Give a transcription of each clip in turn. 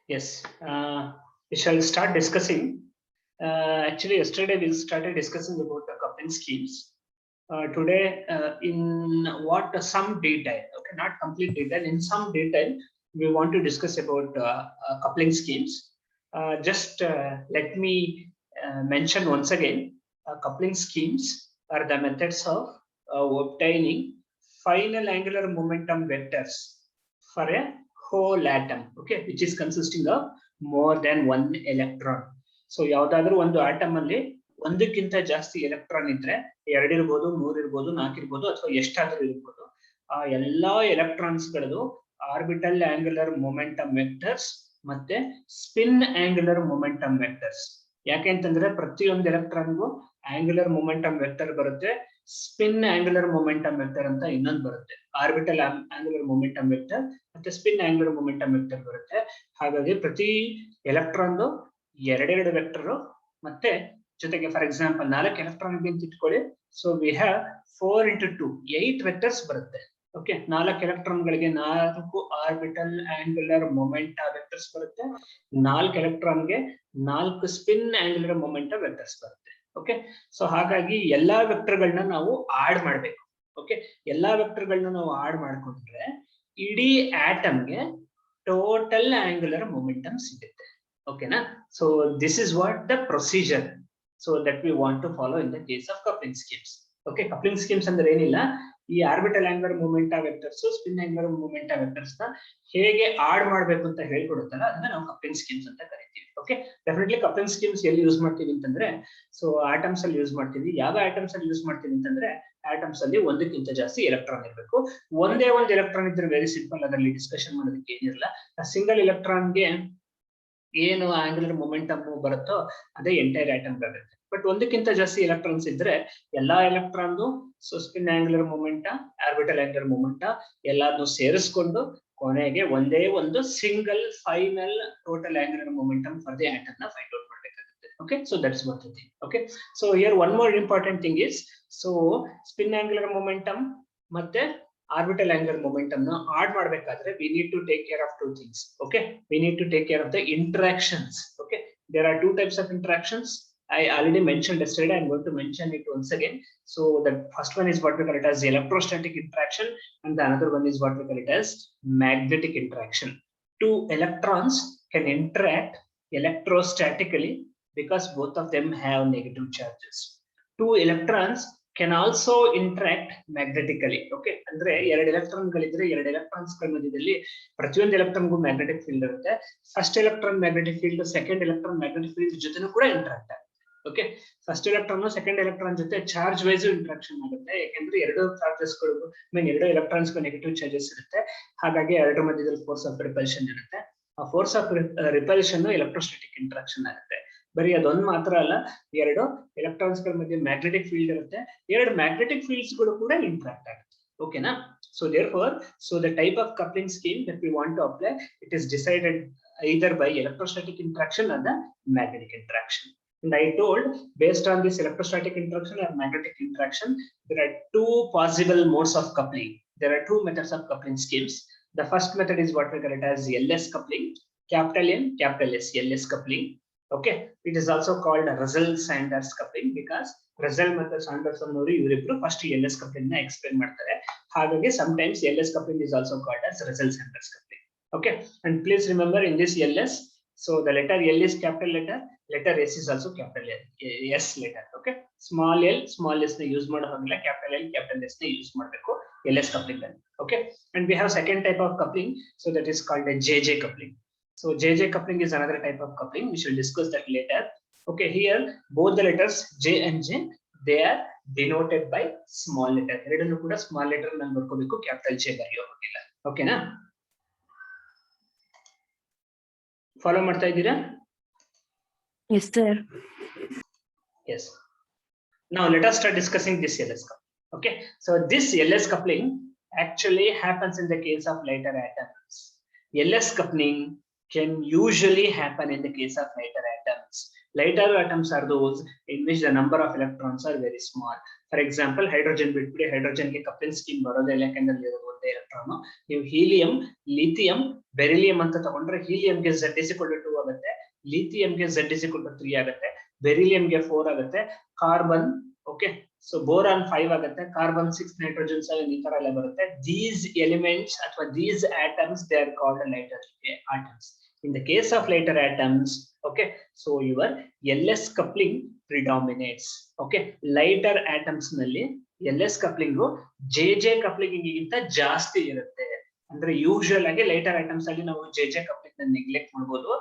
Yes, we shall start discussing. Actually, yesterday we started discussing about the coupling schemes. Today, in what some detail, okay, not complete detail, in some detail, we want to discuss about coupling schemes. Just let me mention once again, coupling schemes are the methods of obtaining final angular momentum vectors for a whole atom, okay, which is consisting of more than one electron. So ಯಾವ್ದಾದ್ರೂ ಒಂದು atom ಅಲ್ಲಿ ಒಂದಕ್ಕಿಂತ ಜಾಸ್ತಿ electron ಇದ್ರೆ 2 ಇರ್ಬೋದು 3 ಇರ್ಬೋದು 4 ಇರ್ಬೋದು ಅಥವಾ ಎಷ್ಟಾದ್ರೂ ಇರ್ಬೋದು, ಆ ಎಲ್ಲಾ ಎಲೆಕ್ಟ್ರಾನ್ಸ್ ಗಳದು ಆರ್ಬಿಟಲ್ ಆಂಗುಲರ್ ಮೊಮೆಂಟಮ್ ವೆಕ್ಟರ್ಸ್ ಮತ್ತೆ ಸ್ಪಿನ್ ಆಂಗುಲರ್ ಮೊಮೆಂಟಮ್ ವೆಕ್ಟರ್ಸ್. ಯಾಕೆ ಅಂತಂದ್ರೆ ಪ್ರತಿಯೊಂದು ಎಲೆಕ್ಟ್ರಾನ್ಗೂ ಆಂಗುಲರ್ ಮೊಮೆಂಟಮ್ ವೆಕ್ಟರ್ ಬರುತ್ತೆ, ಸ್ಪಿನ್ ಆಂಗುಲರ್ ಮೊಮೆಂಟಮ್ ವೆಕ್ಟರ್ ಅಂತ ಇನ್ನೊಂದು ಬರುತ್ತೆ. ಆರ್ಬಿಟಲ್ ಆಂಗುಲರ್ ಮೊಮೆಂಟಮ್ ವೆಕ್ಟರ್ ಮತ್ತೆ ಸ್ಪಿನ್ ಆಂಗುಲರ್ ಮೊಮೆಂಟಮ್ ವೆಕ್ಟರ್ ಬರುತ್ತೆ. ಹಾಗಾಗಿ ಪ್ರತಿ ಎಲೆಕ್ಟ್ರಾನ್ ಎರಡೆರಡು ವೆಕ್ಟರ್ ಮತ್ತೆ ಜೊತೆಗೆ ಫಾರ್ ಎಕ್ಸಾಂಪಲ್ 4 ಎಲೆಕ್ಟ್ರಾನ್ ಅಂತ ಇಟ್ಕೊಳ್ಳಿ. So we have 4 into 2 8 vectors ಬರುತ್ತೆ. ಓಕೆ, 4 ಎಲೆಕ್ಟ್ರಾನ್ ಗಳಿಗೆ 4 ಆರ್ಬಿಟಲ್ ಆಂಗುಲರ್ ಮೊಮೆಂಟ ವೆಕ್ಟರ್ಸ್ ಬರುತ್ತೆ, 4 ಎಲೆಕ್ಟ್ರಾನ್ ಗೆ 4 ಸ್ಪಿನ್ ಆಂಗುಲರ್ ಮೊಮೆಂಟ ವೆಕ್ಟರ್ಸ್ ಬರುತ್ತೆ. ಓಕೆ, ಸೊ ಹಾಗಾಗಿ ಎಲ್ಲಾ ವೆಕ್ಟರ್ ಗಳನ್ನ ನಾವು ಆಡ್ ಮಾಡ್ಬೇಕು. ಓಕೆ, ಎಲ್ಲಾ ವೆಕ್ಟರ್ ಗಳನ್ನ ನಾವು ಆಡ್ ಮಾಡ್ಕೊಂಡ್ರೆ ಇಡೀ ಆಟಮ್ಗೆ ಟೋಟಲ್ ಆಂಗುಲರ್ ಮೊಮೆಂಟಮ್ ಸಿಗುತ್ತೆ. ಓಕೆನಾ? So this is what the procedure so that we want to follow in the case of coupling schemes. Okay, coupling schemes ಅಂದ್ರೆ ಏನಿಲ್ಲ, ಈ orbital angular momenta vectors spin angular momenta vectors ನ ಹೇಗೆ add ಮಾಡ್ಬೇಕು ಅಂತ ಹೇಳ್ಕೊಡುತ್ತಲ್ಲ, ಅದನ್ನ ನಾವು ಕಪ್ಲಿಂಗ್ ಸ್ಕೀಮ್ಸ್ ಅಂತ ಕರಿತೀವಿ. ಓಕೆ, ಡೆಫಿನೆಟ್ಲಿ ಕಪ್ಲಿಂಗ್ ಸ್ಕೀಮ್ಸ್ ಎಲ್ಲಿ ಯೂಸ್ ಮಾಡ್ತೀವಿ ಅಂತಂದ್ರೆ, ಸೊ ಆಟಮ್ಸ್ ಅಲ್ಲಿ ಯೂಸ್ ಮಾಡ್ತೀವಿ. ಯಾವ ಆಟಮ್ಸ್ ಅಲ್ಲಿ ಯೂಸ್ ಮಾಡ್ತೀವಿ ಅಂತಂದ್ರೆ, ಆಟಮ್ಸ್ ಅಲ್ಲಿ ಒಂದಕ್ಕಿಂತ ಜಾಸ್ತಿ ಎಲೆಕ್ಟ್ರಾನ್ ಇರಬೇಕು. ಒಂದೇ ಒಂದು ಎಲೆಕ್ಟ್ರಾನ್ ಇದ್ರೆ ವೆರಿ ಸಿಂಪಲ್, ಅದರಲ್ಲಿ ಡಿಸ್ಕಷನ್ ಮಾಡೋದಕ್ಕೆ ಏನಿರಲ್ಲ. ಸಿಂಗಲ್ ಎಲೆಕ್ಟ್ರಾನ್ಗೆ ಏನು ಆಂಗುಲರ್ ಮೊಮೆಂಟಮ್ ಬರುತ್ತೋ ಅದೇ ಎಂಟೈರ್ ಆಟಮ್ ಬರುತ್ತೆ. ಬಟ್ ಒಂದಕ್ಕಿಂತ ಜಾಸ್ತಿ ಎಲೆಕ್ಟ್ರಾನ್ಸ್ ಇದ್ರೆ ಎಲ್ಲಾ electron spin angular momenta orbital angular momenta ಎಲ್ಲಾದ್ನೂ ಸೇರಿಸ್ಕೊಂಡು ಕೊನೆಗೆ ಒಂದೇ ಒಂದು single final total angular momentum for the atom ನ ಫೈಂಡ್ ಔಟ್ ಮಾಡಬೇಕಾಗುತ್ತೆ. Okay, so that's what the thing. Okay, so here one more important thing is, so spin angular momentum ಮತ್ತೆ orbital angular momentum ನ add ಮಾಡಬೇಕಾದ್ರೆ we need to take care of two things. Okay, we need to take care of the interactions. Okay, there are two types of interactions. I already mentioned yesterday, I'm going to mention it once again. So the first one is what we call it as electrostatic interaction, and the another one is what we call it as magnetic interaction. Two electrons can interact electrostatically because both of them have negative charges. Two electrons can also interact magnetically. Okay, ಅಂದ್ರೆ ಎರಡು electron ಗಳಿದ್ರೆ ಎರಡು electrons ಗಳ ಮಧ್ಯದಲ್ಲಿ ಪ್ರತಿಯೊಂದು electron ಗೂ magnetic field ಇರುತ್ತೆ. First electron magnetic field second electron magnetic field ಜೊತೆನೂ ಕೂಡ ಇಂಟರಾಕ್ಟ್ ಆಗುತ್ತೆ. Okay, first electron second electron ಜೊತೆ ಚಾರ್ಜ್ ವೈಸ್ ಇಂಟರಾಕ್ಷನ್ ಆಗುತ್ತೆ. ಯಾಕೆಂದ್ರೆ ಎರಡು ಚಾರ್ಜಸ್ ಗಳು ಎರಡು ಎಲೆಕ್ಟ್ರಾನ್ಸ್ ಗೂ ನೆಗೆಟಿವ್ ಚಾರ್ಜಸ್ ಇರುತ್ತೆ. ಹಾಗಾಗಿ ಎರಡರ ಮಧ್ಯದಲ್ಲಿ ಫೋರ್ಸ್ ಆಫ್ ರಿಪಲ್ಷನ್ ಇರುತ್ತೆ. ಆ force of repulsion electrostatic interaction ಆಗುತ್ತೆ. ಬರೀ ಅದೊಂದು ಮಾತ್ರ ಅಲ್ಲ, ಎರಡು ಎಲೆಕ್ಟ್ರಾನ್ಸ್ ಗಳ ಮಧ್ಯೆ ಮ್ಯಾಗ್ನೆಟಿಕ್ ಫೀಲ್ಡ್ ಇರುತ್ತೆ, ಎರಡು ಮ್ಯಾಗ್ನೆಟಿಕ್ ಫೀಲ್ಡ್ಸ್ ಗಳು ಕೂಡ ಇಂಟರಾಕ್ಟ್ ಆಗುತ್ತೆ. ಓಕೆನಾ? So therefore, so the type of coupling scheme that we want to apply, it is decided either by electrostatic interaction or the magnetic interaction. And I told, based on this electrostatic interaction or magnetic interaction, there are two possible modes of coupling. There are two methods of coupling schemes. The first method is what we call it as LS coupling, capital N capital S, LS coupling. Okay, it is also called Russell-Sanders coupling because Russell ಮತ್ತು Sanderson ಅವರು ಇವರಿಬ್ರು first LS coupling ನ explain ಮಾಡ್ತಾರೆ. ಹಾಗಾಗಿ sometimes LS coupling is also called as Russell-Sanders coupling. Okay, and please remember in this LS, so the letter L is capital letter, letter S is also capital S letter. Okay, small l small s ನ use ಮಾಡೋ ಹಾಗಿಲ್ಲ, capital L capital S ನ use ಮಾಡಬೇಕು LS coupling ಅಲ್ಲಿ. Okay, and we have second type of coupling, so that is called a JJ coupling. So JJ coupling is another type of coupling. We shall discuss that later. Okay, here both the letters J and J, they are denoted by small letter. ಎರಡನ್ನೂ ಕೂಡ small letter ನಲ್ಲಿ ಬರ್ಕೋಬೇಕು, capital J ಬರೆಯೋ ಹಾಗಿಲ್ಲ. ಓಕೆನಾ? Follow ಮಾಡ್ತಾ ಇದ್ದೀರಾ? Yes sir. Yes. Now let us start discussing this LS coupling. Okay, so this LS coupling actually happens in the case of lighter atoms. LS coupling can usually happen in the case of lighter atoms. Lighter atoms are those in which the number of electrons are very small. For example, hydrogen ಬಿಟ್ಬಿಡಿ, hydrogen ಗೆ coupling scheme ಬರೋದಿಲ್ಲ, ಯಾಕಂದ್ರೆ ಇರೋದು ಒಂದೇ electron. ನೀವು helium, lithium, beryllium ಅಂತ ತಗೊಂಡ್ರೆ helium ಗೆ Z is equal to 2 ಆಗುತ್ತೆ, ಲಿಥಿಯಂ ಗೆ Z is equal to 3 ಆಗುತ್ತೆ, ಬೆರಿಲಿಯಂ ಗೆ 4 ಆಗುತ್ತೆ, ಕಾರ್ಬನ್ ಓಕೆ ಸೊ ಬೋರಾನ್ 5 ಆಗುತ್ತೆ, ಕಾರ್ಬನ್ 6, ನೈಟ್ರೋಜನ್ 7 ಈ ತರ ಎಲ್ಲ ಬರುತ್ತೆ. These elements ಅಥವಾ these atoms they are called lighter atoms. In the case of lighter atoms, okay, so your LS coupling predominates. Okay, lighter atoms ನಲ್ಲಿ LS coupling JJ coupling ಗಿಂತ ಜಾಸ್ತಿ ಇರುತ್ತೆ. ಅಂದ್ರೆ ಯೂಶುವಲ್ ಆಗಿ ಲೈಟರ್ ಐಟಮ್ಸ್ ಅಲ್ಲಿ ನಾವು JJ coupling ನ neglect ಮಾಡಬಹುದು.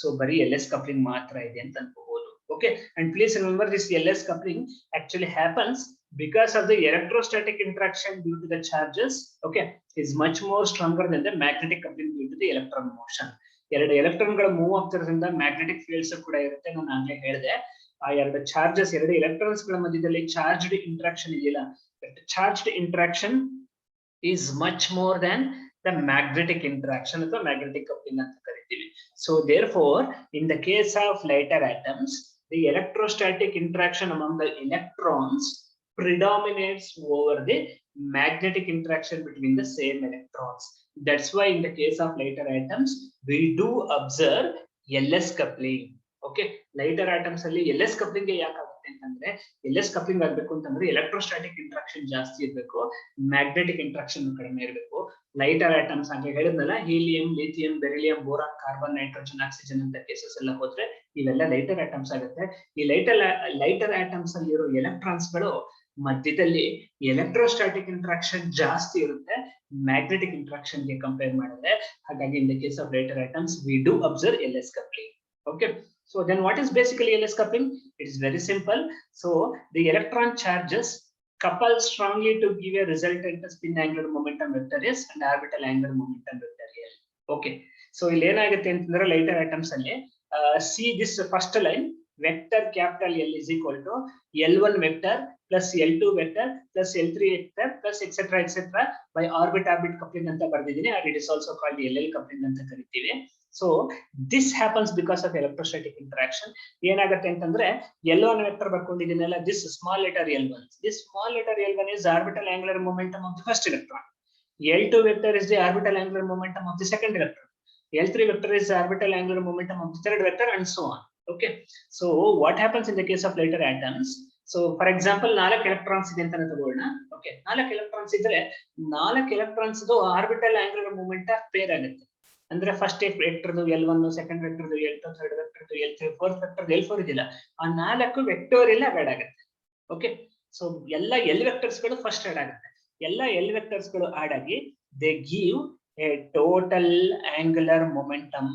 ಸೊ ಬರೀ LS coupling ಮಾತ್ರ ಇದೆ ಅಂತ ಅನ್ಕೋಬಹುದು. Okay, and please remember this LS coupling actually happens because of the electrostatic interaction due to the charges. Okay, is much more stronger than the magnetic coupling due to the electron motion. ಎರಡು ಎಲೆಕ್ಟ್ರಾನ್ಗಳು move ಆಗ್ತಿರೋದ್ರಿಂದ magnetic fields ಕೂಡ ಇರುತ್ತೆ. ನಾನು ಆಗ್ಲೇ ಹೇಳಿದೆ, ಆ ಎರಡು charges, ಎರಡು ಎಲೆಕ್ಟ್ರಾನ್ಸ್ ಗಳ ಮಧ್ಯದಲ್ಲಿ ಚಾರ್ಜ್ಡ್ ಇಂಟ್ರಾಕ್ಷನ್ ಇದೆಯಲ್ಲ, charged interaction is much more than the magnetic interaction ಅಥವಾ ಮ್ಯಾಗ್ನೆಟಿಕ್ ಕಪ್ಲಿಂಗ್ ಅಂತ ಕರಿತೀವಿ. So therefore in the case of lighter atoms, the electrostatic interaction among the electrons predominates over the magnetic interaction between the same electrons. That's why in the case of lighter atoms, we do observe LS coupling. Okay, lighter atoms ಅಲ್ಲಿ LS coupling ಯಾಕೆ ಆಗುತ್ತೆ ಅಂತಂದ್ರೆ, LS coupling ಆಗಬೇಕು ಅಂತಂದ್ರೆ electrostatic interaction ಜಾಸ್ತಿ ಇರಬೇಕು, magnetic interaction ಕಡಿಮೆ ಇರಬೇಕು. ಲೈಟರ್ ಆಟಮ್ಸ್ ಅಂತ ಹೇಳಿದ್ನಲ್ಲ, helium, lithium, beryllium, boron, carbon, nitrogen, oxygen ಅಂತ ಕೇಸಸ್ ಎಲ್ಲ ಹೋದ್ರೆ ಇವೆಲ್ಲ ಲೈಟರ್ ಆಟಮ್ಸ್ ಆಗುತ್ತೆ. ಈ ಲೈಟರ್ ಆಟಮ್ಸ್ ಅಲ್ಲಿ ಇರೋ ಎಲೆಕ್ಟ್ರಾನ್ಸ್ ಗಳು ಮಧ್ಯದಲ್ಲಿ ಎಲೆಕ್ಟ್ರೋಸ್ಟಾಟಿಕ್ ಇಂಟ್ರಾಕ್ಷನ್ ಜಾಸ್ತಿ ಇರುತ್ತೆ ಮ್ಯಾಗ್ನೆಟಿಕ್ ಇಂಟ್ರಾಕ್ಷನ್ ಗೆ ಕಂಪೇರ್ ಮಾಡಿದ್ರೆ. ಹಾಗಾಗಿ ಇನ್ the case of lighter atoms we do observe LS coupling. Okay, so then what is basically LS coupling? It is very simple. So the electron charges couple strongly to give a resultant spin angular momentum vector S and orbital angular momentum vector L. Okay, so ಇಲ್ಲಿ ಏನಾಗುತ್ತೆ ಅಂತಂದ್ರೆ lighter atoms ಅಲ್ಲಿ see this first line, vector capital L is equal to L1 vector plus L2 vector plus L3 vector plus etc by orbit coupling ಅಂತ ಬರ್ದಿದ್ದೀನಿ. It is also called LL coupling ಅಂತ ಕರಿತೀವಿ. So this happens because of electrostatic interaction. ಏನಾಗುತ್ತೆ ಅಂತಂದ್ರೆ L1 vector ಬರ್ಕೊಂಡಿದ್ದೀನಲ್ಲ, this small letter L1, this small letter L1 is orbital angular momentum of the first electron. L2 vector is the orbital angular momentum of the second electron. L3 vector is the orbital angular momentum of the third vector and so on. Okay, so what happens in the case of lighter atoms? So for example, 4 electrons ಇದೆ ಅಂತ ತಗೊಳ್ಳೋಣ. Okay, 4 electrons ಇದ್ರೆ 4 electrons orbital angular moment pair ಆಗುತ್ತೆ. ಅಂದ್ರೆ first ವೆಕ್ಟರ್ದು L1, second ವೆಕ್ಟರ್ದು L2, third ವೆಕ್ಟರ್ದು L3, fourth ವೆಕ್ಟರ್ದು L4 ಇದೆಯಲ್ಲ, ಆ 4 ವೆಕ್ಟೋರಿಯಲ್ ಆಡ್ ಆಗುತ್ತೆ. ಓಕೆ, ಸೊ ಎಲ್ಲ L ವೆಕ್ಟರ್ಸ್ ಗಳು ಫಸ್ಟ್ ಆಡ್ ಆಗುತ್ತೆ. ಎಲ್ಲ L ವೆಕ್ಟರ್ಸ್ ಗಳು ಆಡ್ ಆಗಿ they give a total angular momentum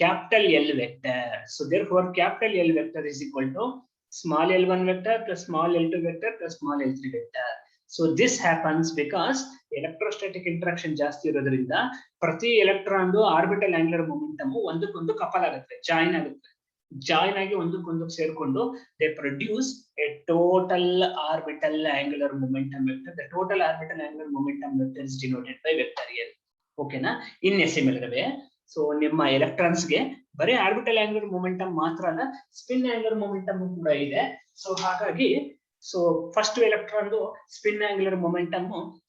capital L vector. So therefore capital L vector is equal to small L1 vector plus small L2 vector plus small L3 vector. So this happens because electrostatic interaction ಜಾಸ್ತಿ ಇರೋದ್ರಿಂದ ಪ್ರತಿ electron orbital angular momentum ಒಂದಕ್ಕೊಂದು couple ಆಗುತ್ತೆ, join ಆಗುತ್ತೆ. Join ಆಗಿ ಒಂದಕ್ಕೊಂದು ಸೇರ್ಕೊಂಡು they produce a total orbital angular momentum vector. The total orbital angular momentum vector is denoted by vector L. ಓಕೆನಾ? In a similar way, so ನಿಮ್ಮ electrons ಗೆ ಬರೀ ಆರ್ಬಿಟಲ್ ಆಂಗುಲರ್ ಮೊಮೆಂಟಮ್ ಮಾತ್ರ ಅಲ್ಲ, ಸ್ಪಿನ್ ಆಂಗುಲರ್ ಮೊಮೆಂಟಮ್ ಕೂಡ ಇದೆ. So ಹಾಗಾಗಿ so first electron spin angular momentum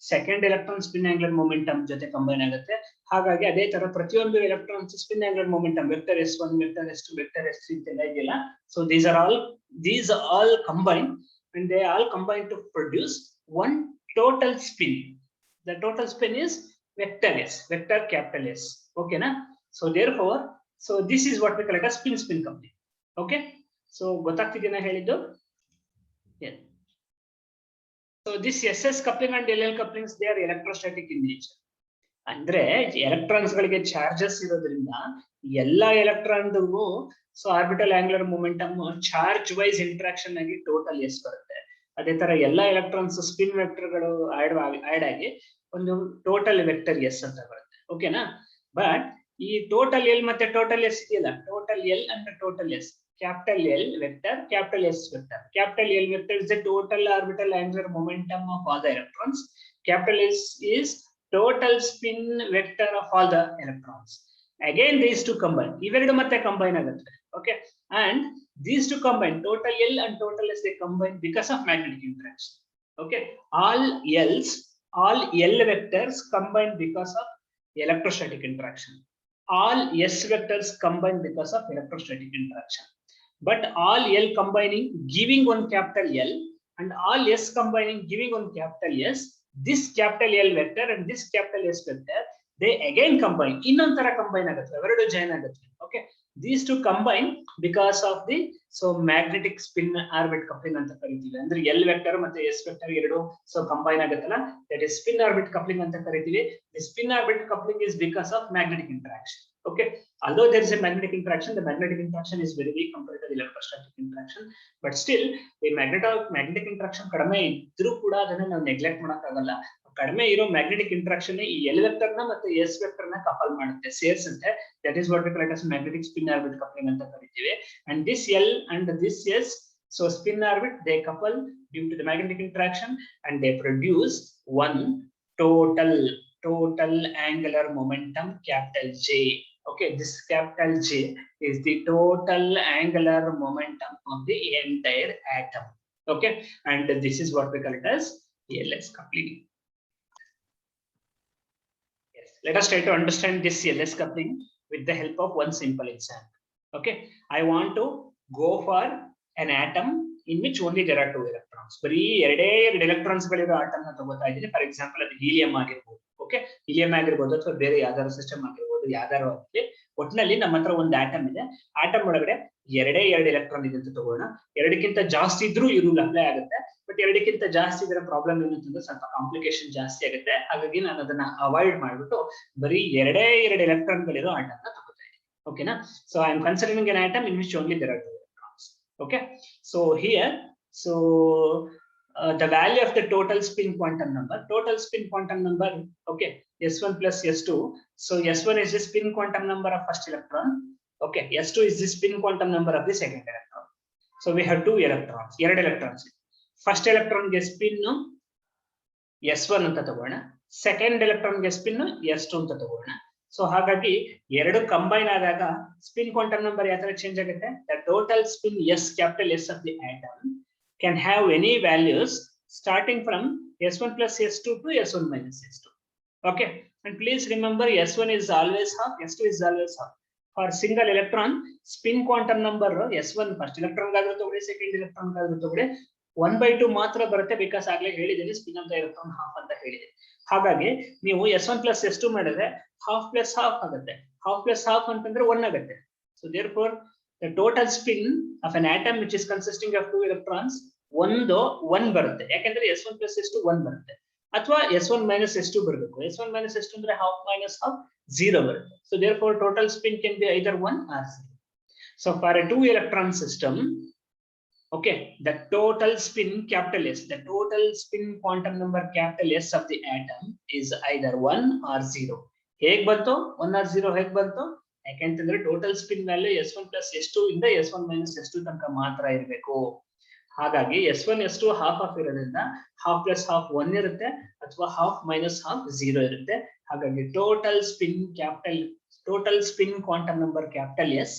second electron spin angular momentum ಜೊತೆ ಕಂಬೈನ್ ಆಗುತ್ತೆ. ಹಾಗಾಗಿ ಅದೇ ತರ ಪ್ರತಿಯೊಂದು electrons spin angular momentum vector S1, vector S2, vector S3 ಅಂತೆಲ್ಲ ಇದೆಯಲ್ಲ, so these are all combined and they all combine to produce one total spin. The total spin is vector S, vector capital S. Okay na? So therefore, so this is what we call it as spin coupling. Okay, so ಗೊತ್ತಾಗ್ತಿದೆನಾ ಹೇಳಿದ್ದು? Yeah. So this SS coupling and LL couplings, they are electrostatic in nature. ಅಂದ್ರೆ electrons ಗಳಿಗೆ charges ಇರೋದ್ರಿಂದ ಎಲ್ಲಾ electron so orbital angular momentum charge wise interaction ಆಗಿ total S ಬರುತ್ತೆ. ಅದೇ ತರ ಎಲ್ಲಾ ಎಲೆಕ್ಟ್ರಾನ್ಸ್ ಸ್ಪಿನ್ ವೆಕ್ಟರ್ ಗಳು ಆಡ್ ಆಗಿ ಒಂದು ಟೋಟಲ್ ವೆಕ್ಟರ್ ಎಸ್ ಅಂತ ಬರುತ್ತೆ. ಓಕೆನಾ? ಬಟ್ ಈ ಟೋಟಲ್ ಎಲ್ ಮತ್ತೆ ಟೋಟಲ್ ಎಸ್ ಇದೆಯಲ್ಲ, total L and total S, capital L vector, capital S vector. Capital L vector is the total orbital angular momentum of all the electrons. Capital S is total spin vector of all the electrons, again these two combine, iveredu matte combine agutte. Okay, and these two combine, total L and total S, they combine because of magnetic interaction. Okay, all L vectors combine because of electrostatic interaction. All S vectors combine because of electrostatic interaction. But all L combining giving one capital L, and all S combining giving one capital S, this capital L vector and this capital S vector, they again combine. Innonthara combine agutte, everedu join agutte. Okay, these two combine because of the magnetic spin orbit coupling anta karitive. Andre L vector matte S vector eredu combine aguttala, that is spin orbit coupling anta karitive. The spin orbit coupling is because of magnetic interaction. Okay, although there is a magnetic interaction, the magnetic interaction is very weak compared to the electrostatic interaction, but still the magnetic interaction kadame idru kuda adanna ನಾವು neglect ಮಾಡಕ್ಕಾಗಲ್ಲ. ಕಡಿಮೆ ಇರೋ magnetic interaction ಈ L vector ನ ಮತ್ತೆ S vector ನ couple ಮಾಡುತ್ತೆ, ಸೇರಿಸುತ್ತೆ. That is what we call as magnetic spin orbit coupling ಅಂತ ಕರಿತೀವಿ. And this L and this S, so spin orbit, they couple due to the magnetic interaction and they produce one total angular momentum, capital J. Okay, this capital J is the total angular momentum of the entire atom. Okay, and this is what we call it as LS coupling. Yes, let us try to understand this LS coupling with the help of one simple example. Okay, I want to go for an atom in which only there are 2 electrons. Bari erade electrons galiರೋ atom na ತಗೋತಾ ಇದೀನಿ. For example, ಅದು helium ಆಗಿರಬಹುದು. Okay, helium ಆಗಿರಬಹುದು ಅಥವಾ ಬೇರೆ ಯಾವ್ದಾರ system ಆಗಿರಬಹುದು, ಯಾವ್ದಾರ ಆಗಲಿ. ಒಟ್ಟಿನಲ್ಲಿ ನಮ್ಮ ಹತ್ರ ಒಂದು ಆಟಮ್ ಇದೆ. ಆಟಮ್ ಒಳಗಡೆ ಎರಡೇ 2 ಎಲೆಕ್ಟ್ರಾನ್ ಇದೆ ಅಂತ ತಗೋಣ. ಎರಡಕ್ಕಿಂತ ಜಾಸ್ತಿ ಇದ್ರೂ ಈ ರೂಲ್ ಅಪ್ಲೈ ಆಗುತ್ತೆ. ಬಟ್ ಎರಡಕ್ಕಿಂತ ಜಾಸ್ತಿ ಇದರ ಪ್ರಾಬ್ಲಮ್ ಏನು ಅಂತಂದ್ರೆ ಸ್ವಲ್ಪ ಕಾಂಪ್ಲಿಕೇಶನ್ ಜಾಸ್ತಿ ಆಗುತ್ತೆ. ಹಾಗಾಗಿ ನಾನು ಅದನ್ನ ಅವಾಯ್ಡ್ ಮಾಡ್ಬಿಟ್ಟು ಬರೀ ಎರಡೇ 2 ಎಲೆಕ್ಟ್ರಾನ್ ಗಳಿರೋ ಆಟಮ್ ನ ತಗೋತಾ ಇದ್ದೀನಿ. ಓಕೆನಾ? So I am considering an atom in which only there are 2 electrons. Okay, so here, the value of the total spin quantum number, okay, S1 plus S2. So S1 is the spin quantum number of first electron. Okay, S2 is the spin quantum number of the second electron. So we have 2 electrons, 2 electrons. First electron ಗೆ spin S1 ಅಂತ ತಗೋಣ, second electron ಗೆ spin S2 ಅಂತ ತಗೋಣ. So ಹಾಗಾಗಿ ಎರಡು combine ಆದಾಗ spin quantum number ಯಾವ ತರ ಚೇಂಜ್ ಆಗುತ್ತೆ? The total spin S, capital S of the atom can have any values starting from S1 plus S2 to S1 minus S2. Okay, and please remember S1 is always half, S2 is always half. For single electron, spin quantum number S1 first electron ಗಾದ್ರೂ ತಗೊಳ್ಳಿ, second electron ಗಾದ್ರೂ ತಗೊಳ್ಳಿ, 1/2 ಮಾತ್ರ ಬರುತ್ತೆ. Because ಆಗ್ಲೇ ಹೇಳಿದ್ದೀನಿ spin of the electron half ಅಂತ ಹೇಳಿದೆ. ಹಾಗಾಗಿ ನೀವು S1 plus S2 ಮಾಡಿದ್ರೆ half plus half ಆಗುತ್ತೆ. half plus half ಅಂತಂದ್ರೆ 1 ಆಗುತ್ತೆ. So therefore the total spin of an atom which is consisting of 2 electrons 1 ಬರುತ್ತೆ. ಯಾಕಂದ್ರೆ S1 plus S2 1 ಬರುತ್ತೆ. ಅಥವಾ S1 minus S2 ಬರಬೇಕು. S1 minus S2 ಅಂದ್ರೆ half minus half 0 ಬರುತ್ತೆ. So therefore total spin can be either 1 or 0. So for a 2 electron system, okay, the total spin capital S, the total spin quantum number capital S of the atom is either 1 or 0. ಹೇಗ್ ಬಂತು 1 or 0 ಹೇಗ್ ಬಂತು? ಯಾಕೆಂತಂದ್ರೆ total spin value S1 plus S2 ಇಂದ S1 minus S2 ತನಕ ಮಾತ್ರ ಇರಬೇಕು. ಹಾಗಾಗಿ S1 S2 ಹಾಫ್ ಆಫ್ ಇರೋದ್ರಿಂದ half plus half 1 ಇರುತ್ತೆ ಅಥವಾ half minus half 0 ಇರುತ್ತೆ. ಹಾಗಾಗಿ total spin quantum number capital S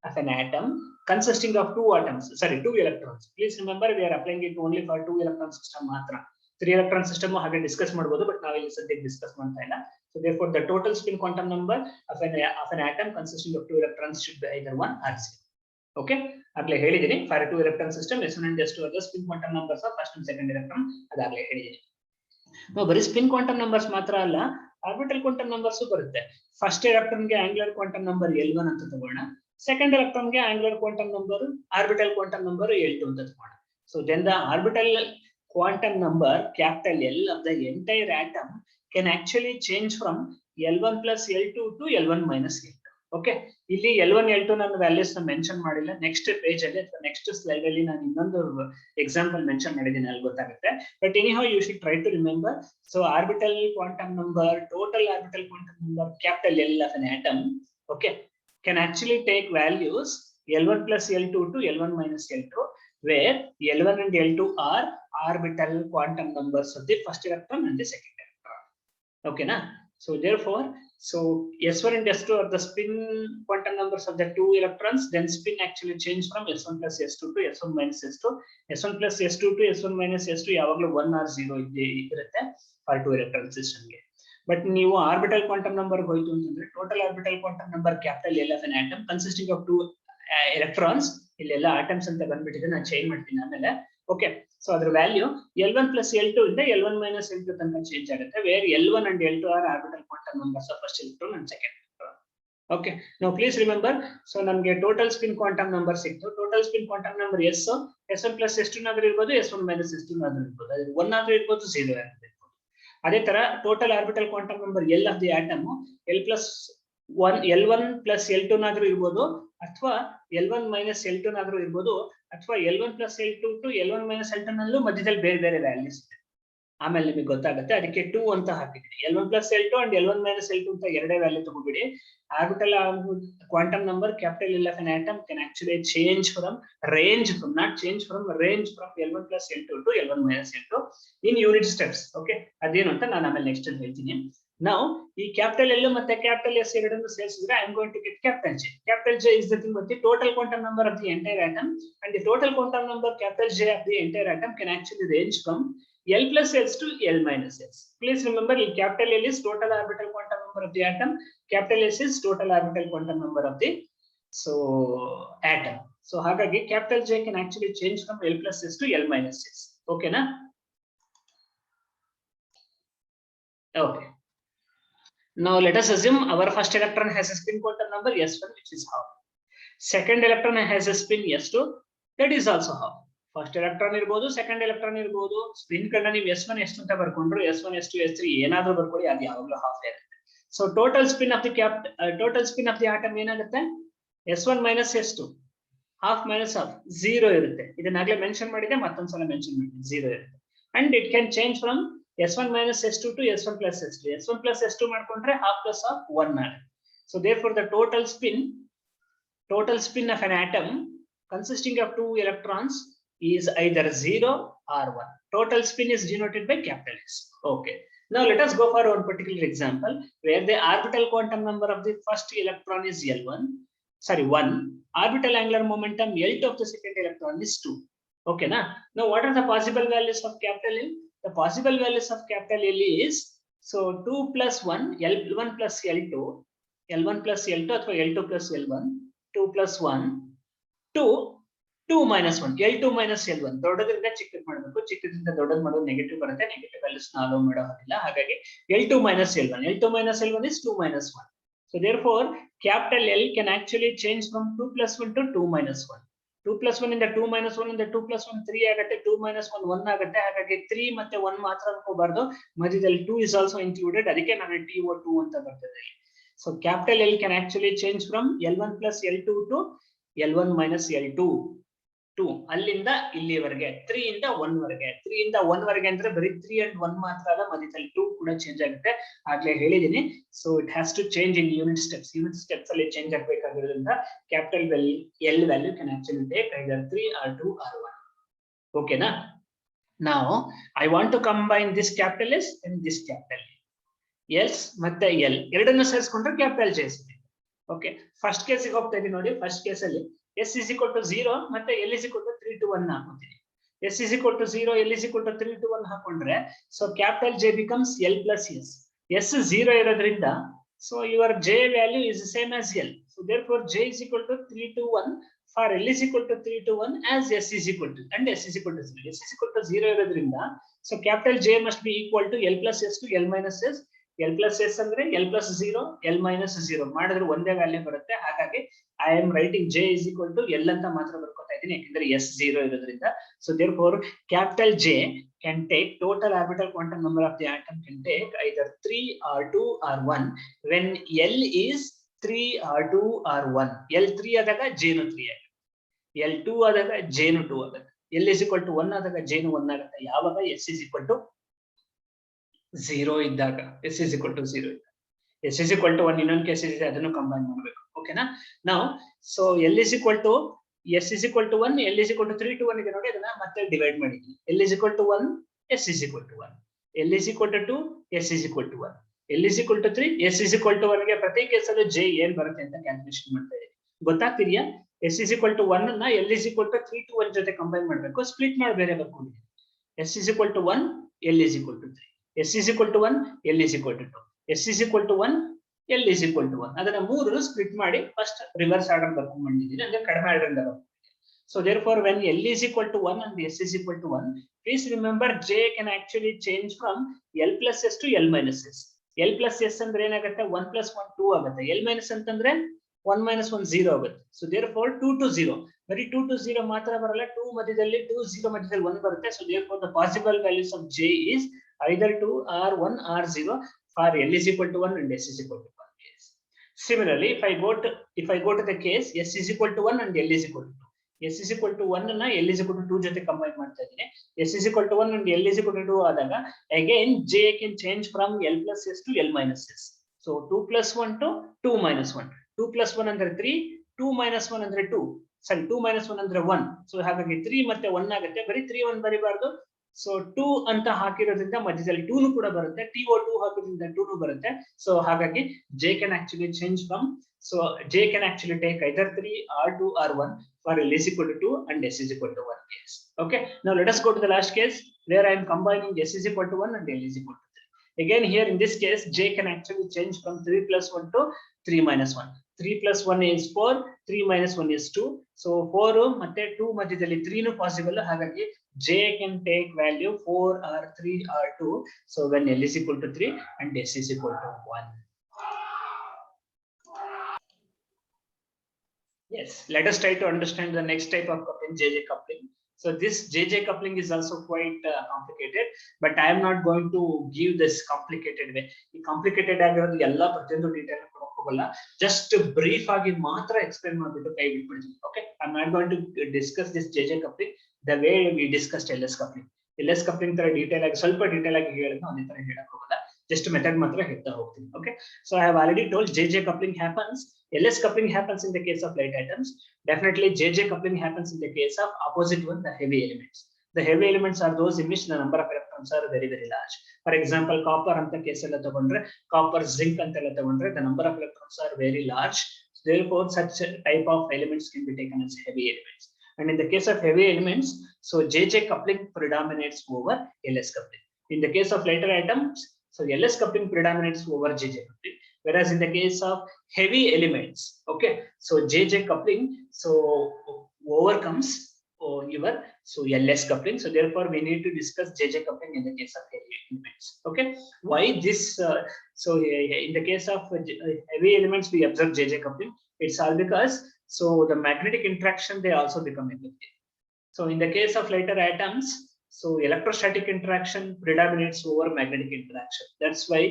of an atom consisting of 2 electrons. Please remember we are applying it only for 2 electron system ಮಾತ್ರ. 3 electron system ಹಾಗೆ discuss ಮಾಡಬಹುದು, but ನಾವು ಇಲ್ಲಿ ಸದ್ಯಕ್ಕೆ ಡಿಸ್ಕಸ್ ಮಾಡ್ತಾ ಇಲ್ಲ. So therefore the total spin quantum number of an atom consisting of 2 electrons should be either 1 or 0. Okay, ಆಗ್ಲೇ ಹೇಳಿದ್ದೀನಿ for a 2 electron system S1 and S2 are the spin quantum numbers of first and second electron. ಅದಾಗ್ಲೇ ಹೇಳಿದ್ದೀನಿ. ನಾವು ಬರೀ spin quantum numbers ಮಾತ್ರ ಅಲ್ಲ, orbital quantum numbers ಬರುತ್ತೆ. First electron ಗೆ angular quantum number L1 ಅಂತ ತಗೋಣ, ಸೆಕೆಂಡ್ ಎಲೆಕ್ಟ್ರಾನ್ ಗೆ angular quantum number orbital quantum number L2 ಅಂತ ತಗೋಣ. So then the orbital quantum number capital L of the entire atom can actually change from L1 plus L2 to L1 minus L2. Okay, ಇಲ್ಲಿ L1 L2 ನಾನು values mention ಮಾಡಿಲ್ಲ. Next page ಅಲ್ಲಿ ಅಥವಾ next slide ಅಲ್ಲಿ ನಾನು ಇನ್ನೊಂದು example mention ಮಾಡಿದ್ದೀನಿ, ಅಲ್ಲಿ ಗೊತ್ತಾಗುತ್ತೆ. But anyhow you should try to remember. So orbital quantum number, total orbital quantum number capital L of an atom, okay, can actually take values L1 plus L2 to L1 minus L2, where L1 and L2 are orbital quantum numbers of the first electron and the second electron. Okay na? So therefore So S1 and S2 are the spin quantum numbers of the two electrons. Then spin actually change from S1 plus S2 to S1 minus S2. S1 plus S2 to S1 minus S2 ಯಾವಾಗಲೂ 1 or 0 ಇರುತ್ತೆ for two electron system ಗೆ. But ನೀವು orbital quantum number ಹೋಯ್ತು ಅಂತಂದ್ರೆ total orbital quantum number capital L of an atom consisting of two electrons. ಇಲ್ಲೆಲ್ಲ atoms ಅಂತ ಬಂದ್ಬಿಟ್ಟಿದೆ, ನಾನು ಚೇಂಜ್ ಮಾಡ್ತೀನಿ ಆಮೇಲೆ. ಓಕೆ, ಸೊ ಅದ್ರ ವ್ಯಾಲ್ಯೂ L1 plus L2 ಇಂದ L1 minus L2 ತನಕ ಚೇಂಜ್ ಆಗುತ್ತೆ, wear L1 and L2 are orbital quantum numbers of first electron and second electron. Okay, now please remember, so ನಮಗೆ ಟೋಟಲ್ ಸ್ಪಿನ್ ಕ್ವಾಂಟಮ್ ನಂಬರ್ ಸಿಕ್ತು. Total spin quantum number S1 plus S2 ನಾದ್ರೂ ಇರ್ಬೋದು, S1 minus S2 ನಾದ್ರೂ ಇರ್ಬೋದು, ಅದು 1 ಆದ್ರೂ ಇರ್ಬೋದು, 0 ಆದ್ರೂ ಇರ್ಬೋದು. ಅದೇ ತರ total orbital quantum number L of the atom L1 plus L2 ನಾದ್ರೂ ಇರ್ಬೋದು, ಅಥವಾ L1 minus L2 ನಾದ್ರೂ ಇರ್ಬೋದು, ಅಥವಾ L1 plus L2 to L1 minus L2 ನಲ್ಲೂ ಮಧ್ಯದಲ್ಲಿ ಬೇರೆ ಬೇರೆ ವ್ಯಾಲ್ಯೂಸ್ ಇದೆ. ಆಮೇಲೆ ನಿಮಗೆ ಗೊತ್ತಾಗುತ್ತೆ, ಅದಕ್ಕೆ 2 ಅಂತ ಹಾಕಿದ್ದೀನಿ. L1 plus L2 and L1 minus L2 ಅಂತ ಎರಡೇ ವ್ಯಾಲ್ಯೂ ತಗೋಬಿಡಿ. Orbital quantum number capital L of an atom can actually change from range from L1 plus L2 to L1 minus L2 in unit steps. Okay, ಅದೇನು ಅಂತ ನಾನು ಆಮೇಲೆ next ಹೇಳ್ತೀನಿ. Now ಈ capital L ಮತ್ತೆ ಕ್ಯಾಪಿಟಲ್ S ಎರಡನ್ನು ಸೇರಿಸಿದ್ರೆ I am going to get capital J. Capital J is the thing with the total quantum number of the entire atom, and the total quantum number capital J of the entire atom can actually range from L plus S to L minus S. Please remember, capital L is total orbital quantum number of the atom, capital S is total orbital quantum number of the atom. So ಹಾಗಾಗಿ capital J can actually change from L plus S to L minus S. Okay na? Okay. Now let us assume our first electron has a spin quantum number S1, which is half. Second electron has a spin S2, that is also half. First electron ಇರಬಹುದು, second electron ಇರಬಹುದು. Spin ಗಳನ್ನ ನೀವು S1 S2 ಅಂತ ಬರ್ಕೊಂಡ್ರು, S1 S2 S3 ಏನಾದ್ರೂ ಬರ್ಕೊಳ್ಳಿ, ಅದು ಯಾವಾಗಲೂ half ಇರುತ್ತೆ. So total spin of the atom ಏನಾಗುತ್ತೆ? S1 minus S2, half minus half, 0 ಇರುತ್ತೆ. ಇದನ್ನಾಗಲೇ ಮೆನ್ಷನ್ ಮಾಡಿದೆ, ಮತ್ತೊಂದ್ಸಲ ಮೆನ್ಷನ್ ಮಾಡ್ತೀನಿ, 0 ಇರುತ್ತೆ. And it can change from S1 minus S2 to S1 plus S2. S1 plus S2 ಮಾಡ್ಕೊಂಡ್ರೆ half plus half 1 ಆಗುತ್ತೆ. So therefore the total spin of an atom consisting of two electrons is either 0 or 1. Total spin is denoted by capital S. Okay. Now let us go for one particular example where the orbital quantum number of the first electron is L1. 1. Orbital angular momentum L2 of the second electron is 2. Okay, na? Now what are the possible values of capital L? The possible values of capital L is, so 2 plus 1, L1 plus L2, ಅಥವಾ L2 plus L1, 2 plus 1, 2 minus 1, L2 minus L1. ದೊಡ್ಡದ್ರಿಂದ ಚಿಕ್ಕದು ಮಾಡಬೇಕು, ಚಿಕ್ಕದ್ರಿಂದ ದೊಡ್ಡದು ಮಾಡೋದು negative ಬರುತ್ತೆ, negative values hello ಮಾಡೋ ಹಾಗಿಲ್ಲ. ಹಾಗಾಗಿ L2 minus L1 is 2 minus 1. So therefore capital L can actually change from 2 plus 1 to 2 minus 1. 2 plus 1 ಇಂದ 2 minus 1 ಇಂದ 2 plus 1 3 ಆಗುತ್ತೆ, 2 minus 1 1 ಆಗುತ್ತೆ. ಹಾಗಾಗಿ 3 ಮತ್ತೆ 1 ಮಾತ್ರ ಅನ್ಕೋಬಾರ್ದು, ಮಧ್ಯದಲ್ಲಿ 2 is also included, ಅದಕ್ಕೆ ನಾನು TO2 ಅಂತ ಬರ್ತದೆ. So capital L can actually change from L1 plus L2 to L1 minus L2. 2 ಅಲ್ಲಿಂದ ಇಲ್ಲಿವರೆಗೆ, 3 ಇಂದ 1 ವರೆಗೆ. 3 ಇಂದ 1 ವರೆಗೆ ಅಂದ್ರೆ ಬರೀ 3 and 1 ಮಾತ್ರ ಅಲ್ಲ, ಮಧ್ಯದಲ್ಲಿ 2 ಕೂಡ ಚೇಂಜ್ ಆಗುತ್ತೆ, ಆಗ್ಲೇ ಹೇಳಿದೀನಿ. So it has to change in unit steps ಅಲ್ಲಿ ಚೇಂಜ್ ಆಗಬೇಕಾಗಿರೋದ್ರಿಂದ capital L value can actually take either 3 or 2 or 1. ಓಕೆನಾ? Now I want to combine this capital S and this capital L. S ಮತ್ತೆ L ಎರಡನ್ನು ಸೇರಿಸ್ಕೊಂಡ್ರೆ capital J ಸಿಗುತ್ತೆ. Okay, first ಕೇಸಿಗೆ ಹೋಗ್ತಾ ಇದೀನಿ ನೋಡಿ. First ಕೇಸಲ್ಲಿ S is equal to 0 ಮತ್ತೆ L is equal to 3 to 1 ಹಾಕೋತೀನಿ. S is equal to 0, L is equal to 3 to 1 ಹಾಕೊಂಡ್ರೆ, so capital J becomes L plus S. S 0 ಇರೋದ್ರಿಂದ, so your J value is the same as L. So therefore J is equal to 3 to 1 for L is equal to 3 to 1 as S is equal to, and S is equal to 0. S is equal to 0 ಇರೋದ್ರಿಂದ, so capital J must be equal to L plus S to L minus S. L plus S ಅಂದ್ರೆ L plus 0, L minus 0 ಮಾಡಿದ್ರೆ ಒಂದೇ value ಬರುತ್ತೆ. ಹಾಗಾಗಿ I am writing J is equal to L ಅಂತ ಮಾತ್ರ ಬರ್ಕೊತಾ ಇದ್ದೀನಿ, ಯಾಕಂದ್ರೆ S 0 ಇರೋದ್ರಿಂದ. So therefore capital J can take total orbital quantum number of the atom can take either 3 or 2 or 1 when L is 3 or 2 or 1. L 3 ಆದಾಗ J ನು 3 ಆಗುತ್ತೆ, L 2 ಆದಾಗ J ನು 2 ಆಗುತ್ತೆ, L is equal to 1 ಆದಾಗ J ನು 1 ಆಗುತ್ತೆ. ಯಾವಾಗ S is equal to 0 ಇದ್ದಾಗ, S is equal to 0 ಇದ್ದಾಗ. S is equal to 1 ಇನ್ನೊಂದು ಕೇಸ್ ಇದೆ, ಅದನ್ನು ಕಂಬೈನ್ ಮಾಡಬೇಕು. ಓಕೆನಾ? ನಾವು so L is equal to S is equal to 1, L is equal to 3 to 1 ಇದೆ ನೋಡಿ, ಅದನ್ನ ಮತ್ತೆ ಡಿವೈಡ್ ಮಾಡಿದ್ದೀನಿ. L is equal to 1, S is equal to 1, L is equal to 2, S is equal to 1. L is equal to 3, S is equal to 1 ಗೆ ಪ್ರತಿ ಕೇಸಲ್ಲೂ J ಏನ್ ಬರುತ್ತೆ ಅಂತ ಕ್ಯಾಲ್ಕುಲೇಷನ್ ಮಾಡ್ತಾ ಇದ್ದೀವಿ. ಗೊತ್ತಾಗ್ತಿದೆಯಾ? S is equal to 1 ಅನ್ನ L is equal to 3 to 1 ಜೊತೆ combine ಮಾಡಬೇಕು, ಸ್ಪ್ಲಿಟ್ ಮಾಡಿ ಬೇರೆ ಬರ್ಕೊಂಡಿದ್ದೀವಿ. S is equal to 1, L is equal to 3. S is equal to 1, L is equal to 2. S is equal to 1, L is equal to 1. ಅದನ್ನ ಮೂರು split ಮಾಡಿ first reverse order ಬರ್ಕೊಂಡು ಬಂದಿದ್ದೀನಿ, ಅಂದ್ರೆ ಕಡಿಮೆ ಆರ್ಡರ್ ಇಂದ ಬರ್ಕೊಂಡು. So therefore, when L is equal to 1 and S is equal to 1, please remember J can actually change from L plus S to L minus S. L plus S ಅಂದ್ರೆ ಏನಾಗುತ್ತೆ? 1 plus 1 2 ಆಗುತ್ತೆ. L minus ಅಂತಂದ್ರೆ 1 minus 1 0 ಆಗುತ್ತೆ. So therefore 2 to 0. ಬರೀ 2 to 0 ಮಾತ್ರ ಬರಲ್ಲ, 2 ಮಧ್ಯದಲ್ಲಿ 2 0 ಮಧ್ಯದಲ್ಲಿ 1 ಬರುತ್ತೆ. So therefore the possible values of J is either 2 or 1 or 0 for L is equal to 1 and S is equal to 1 case. Similarly, if I go to the case S is equal to 1 and L is equal to 2. S is equal to 1 ಅನ್ನ L is equal to 2 ಜೊತೆ combine ಮಾಡ್ತಾ ಇದ್ದೀನಿ. S is equal to 1 and L is equal to 2 ಆದಾಗ again J can change from L plus S to L minus S. So 2 plus 1 to 2 minus 1. 2 plus 1 ಅಂದ್ರೆ 3, 2 minus 1 ಅಂದ್ರೆ 2. Sorry, 2 minus 1 ಅಂದ್ರೆ 1. So ಹಾಗಾಗಿ 3 ಮತ್ತೆ 1 ಆಗುತ್ತೆ. ಬರೀ 3 1 ಬರಿಬಾರ್ದು. So 2 ಅಂತ ಹಾಕಿರೋದ್ರಿಂದ ಮಧ್ಯದಲ್ಲಿ 2 ನು ಕೂಡ ಬರುತ್ತೆ. TO2 ಹಾಕೋದ್ರಿಂದ 2 ನು ಬರುತ್ತೆ. So ಹಾಗಾಗಿ J can actually change from, so J can actually take either 3 or 2 or 1 for L is equal to 2 and S is equal to 1 case. Okay, now let us go to the last case where I am combining S is equal to 1 and L is equal to 3. Again here in this case J can actually change from 3 plus 1 to 3 minus 1. 3 plus 1 is 4, 3 minus 1 is 2. So 4 ಮತ್ತೆ 2 ಮಧ್ಯದಲ್ಲಿ 3 ನು possible, ಹಾಗಾಗಿ J can take value 4 or 3 or 2. So when L is equal to 3 and S is equal to 1. Yes, let us try to understand the next type of coupling, JJ coupling. So this JJ coupling is also quite complicated, but I am not going to give this complicated way. The complicated ಆಗಿರೋದು ಎಲ್ಲ ಪ್ರತಿಯೊಂದು detail ಕೊಡೋಕೆ ಹೋಗಲ್ಲ, just brief ಆಗಿ ಮಾತ್ರ explain ಮಾಡಿಬಿಟ್ಟು ಕೈ ಬಿಟ್ಬಿಡ್ತೀನಿ. Okay, I am not going to discuss this JJ coupling the way we discussed LS coupling. LS coupling ತರ ಡೀಟೇಲ್ ಆಗಿ ಸ್ವಲ್ಪ ಡೀಟೇಲ್ ಆಗಿ ಹೇಳಿದ್ನ ಅದೇ ತರ ಹೇಳಕ್ ಹೋಗಲ್ಲ, just ಮೆಥಡ್ ಮಾತ್ರ ಹೇಳ್ತಾ ಹೋಗ್ತೀನಿ. Okay, so I have already told JJ coupling happens, LS coupling happens in the case of light atoms. Definitely JJ coupling happens in the case of opposite one, the heavy elements. The heavy elements are those in which the number of electrons are very very large. For example, copper anta case alla tagondre, copper, zinc antella tagondre, the number of electrons are very large. Therefore such type of elements can be taken as heavy elements. And in the case of heavy elements, so JJ coupling predominates over LS coupling. In the case of lighter atoms, so LS coupling predominates over JJ coupling. Whereas in the case of heavy elements, okay, so JJ coupling so overcomes your so LS coupling. So therefore we need to discuss JJ coupling in the case of heavy elements. Okay, why this? So in the case of heavy elements we observe JJ coupling. It's all because so the magnetic interaction they also become effective. So in the case of lighter atoms, so electrostatic interaction predominates over magnetic interaction. That's why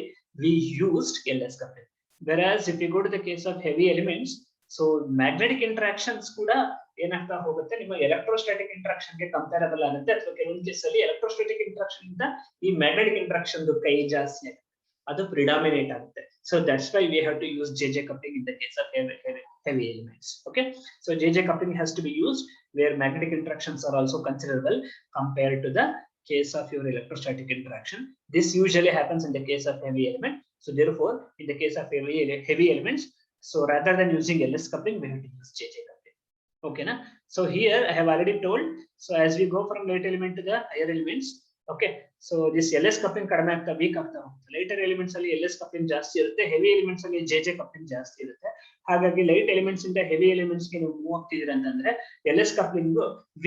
we used LS coupling. Whereas if you go to the case of heavy elements, so magnetic interactions kuda ಏನಾಗ್ತಾ ಹೋಗುತ್ತೆ, ನಿಮ್ಮ electrostatic interaction ಗೆ comparable ಆಗುತ್ತೆ, ಅಥವಾ ಕೆಲವೊಂದು ಕೇಸಲ್ಲಿ electrostatic interaction ಇಂದ ಈ ಮ್ಯಾಗ್ನೆಟಿಕ್ ಇಂಟ್ರಾಕ್ಷನ್ ಕೈ ಜಾಸ್ತಿ ಆಗುತ್ತೆ, ಅದು ಪ್ರಿಡಾಮಿನೇಟ್ ಆಗುತ್ತೆ. So that's why we have to use JJ coupling in the case of heavy elements. Okay, so JJ coupling has to be used where magnetic interactions are also considerable compared to the case of your electrostatic interaction. This usually happens in the case of heavy element. So therefore in the case of heavy elements, so rather than using LS coupling we have to use JJ coupling. Okay na? So here I have already told, so as we go from light element to the higher elements, okay, so this LS coupling kadame agta weak agta hogutte. Lighter elements alli LS coupling ಜಾಸ್ತಿ ಇರುತ್ತೆ, heavy elements alli JJ coupling ಜಾಸ್ತಿ ಇರುತ್ತೆ. ಹಾಗಾಗಿ light elements ಇಂದ heavy elements ಗೆ ನೀವು move ಆಗ್ತಿದ್ದೀರಾ ಅಂತಂದ್ರೆ LS coupling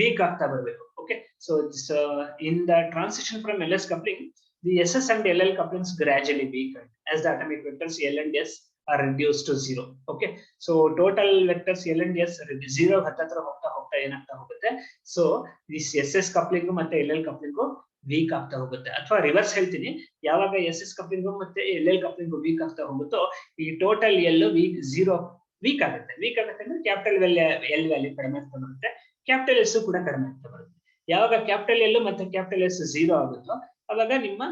weak ಆಗ್ತಾ ಬರಬೇಕು. Okay, so in the transition from LS coupling, the SS and LL couplings gradually weaken as the atomic vectors L and S are reduced to 0. Okay, so total vectors L and S 0 ಹತ್ತತ್ರ ಹೋಗ್ತಾ ಹೋಗ್ತಾ ಏನಾಗ್ತಾ ಹೋಗುತ್ತೆ, so this SS coupling ಮತ್ತೆ LL coupling weak ಆಗ್ತಾ ಹೋಗುತ್ತೆ. ಅಥವಾ reverse ಹೇಳ್ತೀನಿ, ಯಾವಾಗ SS coupling ಮತ್ತೆ LL coupling ವೀಕ್ ಆಗ್ತಾ ಹೋಗುತ್ತೋ ಈ ಟೋಟಲ್ L ವೀಕ್ ಆಗುತ್ತೆ. ವೀಕ್ ಆಗುತ್ತೆ ಅಂದ್ರೆ ಕ್ಯಾಪಿಟಲ್ L ವ್ಯಾಲ್ಯೂ ಕಡಿಮೆ ಆಗ್ತಾ ಬರುತ್ತೆ, ಕ್ಯಾಪಿಟಲ್ S ಕೂಡ ಕಡಿಮೆ ಆಗ್ತಾ ಬರುತ್ತೆ. ಯಾವಾಗ ಕ್ಯಾಪಿಟಲ್ L ಮತ್ತೆ ಕ್ಯಾಪಿಟಲ್ S 0 ಆಗುತ್ತೋ ಅವಾಗ ನಿಮ್ಮ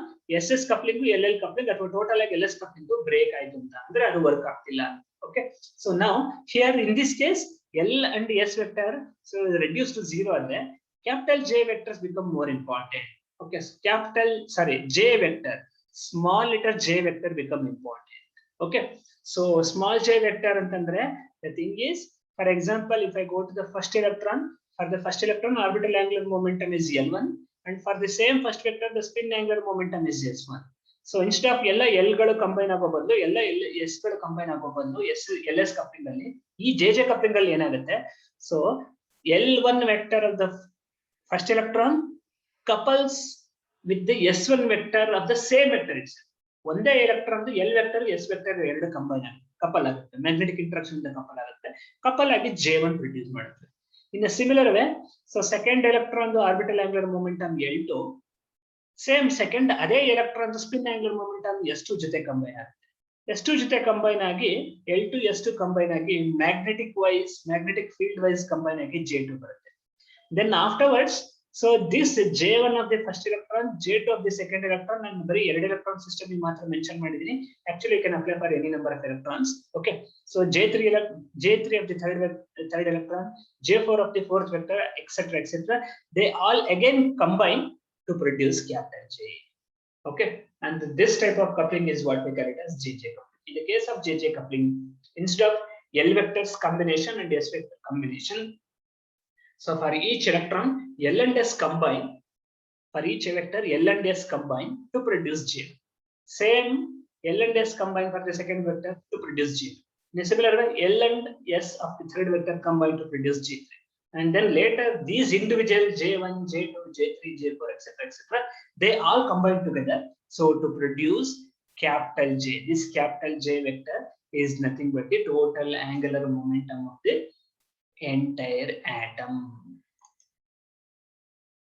SS coupling LL coupling ಅಥವಾ ಟೋಟಲ್ ಆಗಿ LS coupling ಬ್ರೇಕ್ ಆಯ್ತು ಅಂತ ಅಂದ್ರೆ ಅದು ವರ್ಕ್ ಆಗ್ತಿಲ್ಲ. Okay, so now here in this case L and S vector so reduced to 0 ಅಂದ್ರೆ capital J vectors become more important. Okay, J vector small letter j vector become important. Okay, so small j vector antandre, the thing is, for example, if I go to the first electron, for the first electron orbital angular momentum is L1, and for the same first vector the spin angular momentum is S1. So instead of ಎಲ್ಲ L ಗಳು combine ಆಗೋ ಬದಲು ಎಲ್ಲ S ಗಳು combine ಆಗೋ ಬದಲು LS coupling ಅಲ್ಲಿ ಈ JJ ಕಪ್ಲಿಂಗ್ ಅಲ್ಲಿ ಏನಾಗುತ್ತೆ, so L1 vector of the first electron couples with the S1 vector of the same vector itself. ಒಂದೇ electron L vector S vector ಎರಡು ಕಂಬೈನ್ ಆಗುತ್ತೆ, ಕಪಲ್ ಆಗುತ್ತೆ, ಮ್ಯಾಗ್ನೆಟಿಕ್ ಇಂಟ್ರಾಕ್ಷನ್ ಇಂದ ಕಪಲ್ ಆಗುತ್ತೆ, ಕಪಲ್ ಆಗಿ J1 ಪ್ರೊಡ್ಯೂಸ್ ಮಾಡುತ್ತೆ. In a similar way, so second electron orbital angular momentum L2, same second ಅದೇ electron spin angular momentum S2 ಜೊತೆ combine ಆಗುತ್ತೆ. S2 ಜೊತೆ ಕಂಬೈನ್ ಆಗಿ L2 S2 ಕಂಬೈನ್ ಆಗಿ ಮ್ಯಾಗ್ನೆಟಿಕ್ ಫೀಲ್ಡ್ ವೈಸ್ ಕಂಬೈನ್ ಆಗಿ J2 ಬರುತ್ತೆ. Then afterwards, so this J1 of the first electron, J2 of the second electron, and bari ಎರಡು electron system ಗೆ ಮಾತ್ರ ಮೆನ್ಷನ್ ಮಾಡಿದೀನಿ. Actually you can apply for any number of electrons. Okay, so J3 of the third electron, J4 of the fourth vector, etc. They all again combine to produce capital J. Okay, and this type of coupling is what we call it as JJ coupling. In the case of JJ coupling, instead of L vectors combination and S vector combination, so for each electron L and S combine, for each vector L and S combine to produce J. Same L and S combine for the second vector to produce J. In a similar way, L and S of the third vector combine to produce J3. And then later these individual J1, J2, J3, J4, etc. they all combine together, so to produce capital J. This capital J vector is nothing but the total angular momentum of the entire atom.